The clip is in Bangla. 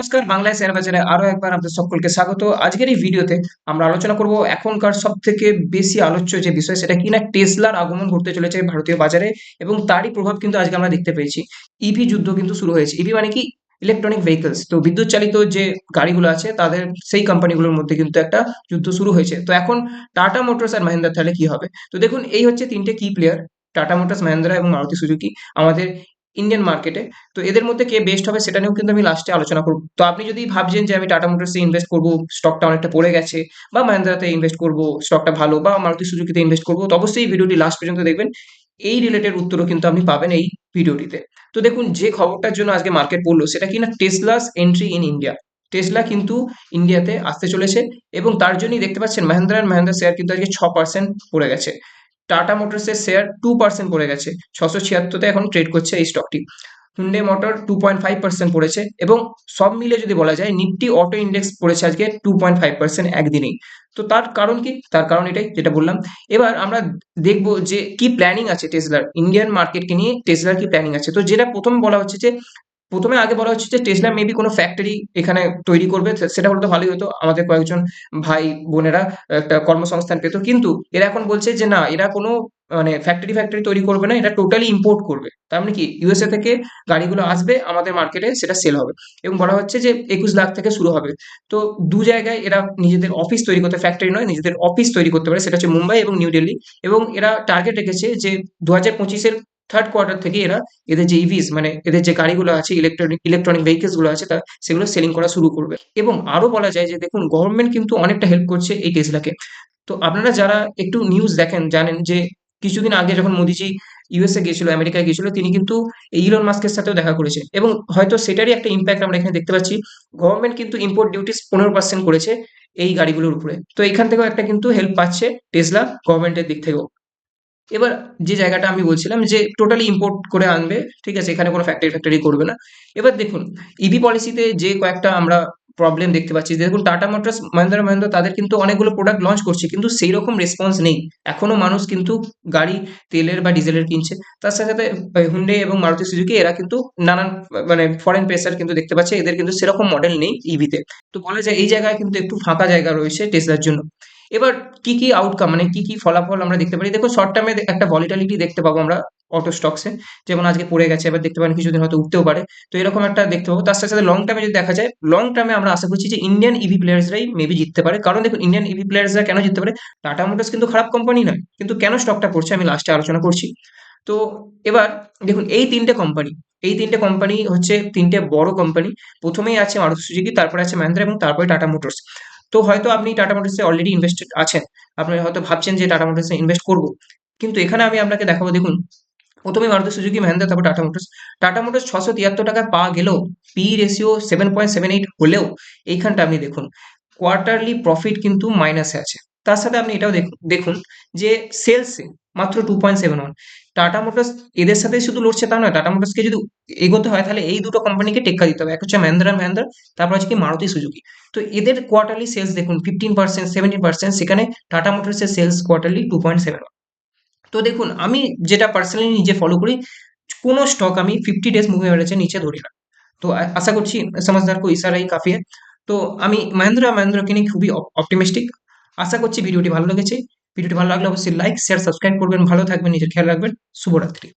নমস্কার, বাংলায় শেয়ার বাজারে আরো একবার আপনাদের সকলকে স্বাগত। আজকের এই ভিডিওতে আমরা আলোচনা করব এখনকার সবথেকে বেশি আলোচ্য যে বিষয় সেটা কিনা টেসলার আগমন ঘটতে চলেছে ভারতীয় বাজারে এবং তারই প্রভাব কিন্তু আজকে আমরা দেখতে পেয়েছি। ইভি যুদ্ধ কিন্তু শুরু হয়েছে। ইভি মানে কি? Electronic vehicles. তো বিদ্যুৎ চালিত যে গাড়িগুলো আছে তাদের সেই কোম্পানিগুলোর মধ্যে কিন্তু একটা যুদ্ধ শুরু হয়েছে। তো এখন টাটা মোটরস আর মাহিন্দ্রা তাহলে কি হবে? তো দেখুন, এই হচ্ছে তিনটে কি প্লেয়ার: টাটা মোটরস, মাহিন্দ্রা এবং মারুতি সুজুকি আমাদের ইন্ডিয়ান মার্কেটে। তো এদের মধ্যে কে বেস্ট হবে সেটা নিয়েও কিন্তু আমি লাস্টে আলোচনা করব। তো আপনি যদি ভাবছেন যে আমি টাটা মোটরসে ইনভেস্ট করব, স্টকটা অনেকটা পড়ে গেছে, বা মাহিন্দ্রাতে ইনভেস্ট করব, স্টকটা ভালো, বা মারুতি সুজুকিতে ইনভেস্ট করব, তো অবশ্যই এই ভিডিওটি লাস্ট পর্যন্ত দেখবেন। এই রিলেটেড উত্তরও কিন্তু আপনি পাবেন এই ভিডিওটিতে। তো দেখুন, যে খবরটার জন্য আজকে মার্কেট পড়লো সেটা কি না, টেসলাস এন্ট্রি ইন ইন্ডিয়া। টেসলা কিন্তু ইন্ডিয়াতে আসতে চলেছে এবং তার জন্যই দেখতে পাচ্ছেন মাহিন্দ্রা অ্যান্ড মাহিন্দ্রা শেয়ার কিন্তু আজকে 6% পড়ে গেছে। টাটা মোটরসের শেয়ার 2% পড়ে গেছে, 676-তে এখন ট্রেড করছে এই স্টকটি। হুন্ডে মোটর 2.5% পড়েছে এবং সব মিলে যদি বলা যায় নিফটি অটো ইন্ডেক্স পড়েছে আজকে 2.5% একদিনেই। তো তার কারণ কি? তার কারণ এটাই যেটা বললাম। এবার আমরা দেখব যে কি প্ল্যানিং আছে টেসলার, ইন্ডিয়ান মার্কেটকে নিয়ে টেসলার কি প্ল্যানিং আছে। তো যেটা প্রথম বলা হচ্ছে যে আগে বলা হচ্ছে যে টেসলা মেবি কোনো ফ্যাক্টরি এখানে তৈরি করবে, সেটা হলে তো ভালোই হতো, আমাদের কয়েকজন ভাই বোনেরা একটা কর্মসংস্থান পেত। কিন্তু এরা এখন বলছে যে না, এরা কোনো মানে ফ্যাক্টরি তৈরি করবে না, এটা টোটালি ইম্পোর্ট করবে। তার মানে কি, ইউএসএ থেকে গাড়িগুলো আসবে আমাদের মার্কেটে, সেটা সেল হবে। এবং বলা হচ্ছে যে 21 লাখ থেকে শুরু হবে। তো দু জায়গায় এরা নিজেদের অফিস তৈরি করতে, ফ্যাক্টরি নয়, নিজেদের অফিস তৈরি করতে পারে, সেটা হচ্ছে মুম্বাই এবং নিউ দিল্লি। এবং এরা টার্গেট রেখেছে যে 2025-এর থার্ড কোয়ার্টার থেকে এরা এদের যে ইভিস মানে এদের যে গাড়িগুলো আছে, ইলেকট্রনিক ভেহিকলস গুলো আছে, তা সেগুলো সেলিং করা শুরু করবে। এবং আরো বলা যায় যে দেখুন, গভর্নমেন্ট কিন্তু অনেকটা হেল্প করছে এই টেসলাকে। তো আপনারা যারা একটু নিউজ দেখেন জানেন যে কিছুদিন আগে যখন মোদিজি ইউএসএ গিয়েছিল, আমেরিকায় গিয়েছিল, তিনি কিন্তু ইলন মাস্কের সাথেও দেখা করেছে এবং হয়তো সেটারই একটা ইম্প্যাক্ট আমরা এখানে দেখতে পাচ্ছি। গভর্নমেন্ট কিন্তু ইম্পোর্ট ডিউটিস 15% করেছে এই গাড়িগুলোর উপরে। তো এখান থেকেও একটা কিন্তু হেল্প পাচ্ছে টেসলা গভর্নমেন্টের দিক থেকেও। এবার যে জায়গাটা আমি বলছিলাম যে টোটালি ইম্পোর্ট করে আনবে, ঠিক আছে, এখানে কোনো ফ্যাক্টরি করবে না। এবার দেখুন, ইভি পলিসিতে যে কয়েকটা আমরা প্রবলেম দেখতে পাচ্ছি, দেখুন টাটা মোটরস, মাহিন্দ্রা তাদের কিন্তু অনেকগুলো প্রোডাক্ট লঞ্চ করছে কিন্তু সেই রকম রেসপন্স নেই। এখনো মানুষ কিন্তু গাড়ি তেলের বা ডিজেলের কিনছে। তার সাথে সাথে হুন্ডে এবং মারুতি সুজুকি এরা কিন্তু নানান মানে ফরেন প্রেসার কিন্তু দেখতে পাচ্ছে, এদের কিন্তু সেরকম মডেল নেই ইভিতে। তো বলা যায় এই জায়গায় কিন্তু একটু ফাঁকা জায়গা রয়েছে টেসলার জন্য। এবার কি কি আউটকাম মানে কি কি ফলাফল আমরা দেখতে পারি? দেখো, শর্ট টার্মে একটা ভলিটালিটি দেখতে পাবো আমরা অটো স্টকসে, যেমন আজকে পড়ে গেছে, এবার দেখতে পারেন কিছুদিন হয়তো উঠতেও পারে। তো এরকম একটা দেখতে পাবো। তার সাথে সাথে লং টার্মে যদি দেখা যায়, লং টার্মে আমরা আশা করছি যে ইন্ডিয়ান ইভি প্লেয়ার্সরাই মেবি জিততে পারে। কারণ দেখুন, ইন্ডিয়ান ইভি প্লেয়ার্সরা কেন জিততে পারে? টাটা মোটরস কিন্তু খারাপ কোম্পানি নয়, কিন্তু কেন স্টকটা পড়ছে আমি লাস্টে আলোচনা করছি। তো এবার দেখুন, এই তিনটে কোম্পানি হচ্ছে তিনটে বড় কোম্পানি। প্রথমেই আছে মারুতি সুজুকি, তারপরে আছে মাহিন্দ্রা এবং তারপরে টাটা মোটরস। তো হয়তো আপনি টাটা মোটরসে অলরেডি ইনভেস্টেড আছেন, আপনি হয়তো ভাবছেন যে টাটা মোটরসে ইনভেস্ট করব, কিন্তু এখানে আমি আপনাকে দেখাবো। দেখুন, প্রথমে মারুতি সুজুকি, মাহিন্দ্রা, তারপর টাটা মোটরস। টাটা মোটরস 673 টাকা পাওয়া গেলেও, পি রেশিও 7.78 হলেও, এইখানটা আপনি দেখুন কোয়ার্টারলি প্রফিট কিন্তু মাইনাসে আছে। তার সাথে আপনি এটাও দেখুন দেখুন যে সেলসে মাত্র 2.71। টাটা মোটরস এদের সাথে শুধু লড়ছে তা নয়, টাটা মোটরসকে যদি এগোতে হয় তাহলে এই দুটো কোম্পানিকে টেক্কা দিতে হবে, এক হচ্ছে মাহিন্দ্রা, তারপর হচ্ছে কি মারুতি সুজুকি। তো এদের কোয়ার্টারলি সেলস দেখুন 15%, 17%, সেখানে টাটা মোটরসের সেলস কোয়ার্টারলি 2.7। তো দেখুন, আমি যেটা পার্সোনালি নিজে ফলো করি, কোনো স্টক আমি 50 डेज মুভি এভারেজের নিচে ধরি না। তো আশা করছি समझदार को इशारा ही काफी है। তো আমি মাহিন্দ্রাকে নিয়ে খুবই অপটিমিস্টিক। আশা করছি ভিডিওটি ভালো লেগেছে। ভিডিওটি ভালো লাগলে অবশ্যই লাইক শেয়ার সাবস্ক্রাইব করবেন। ভালো থাকবেন, নিজের খেয়াল রাখবেন। শুভরাত্রি।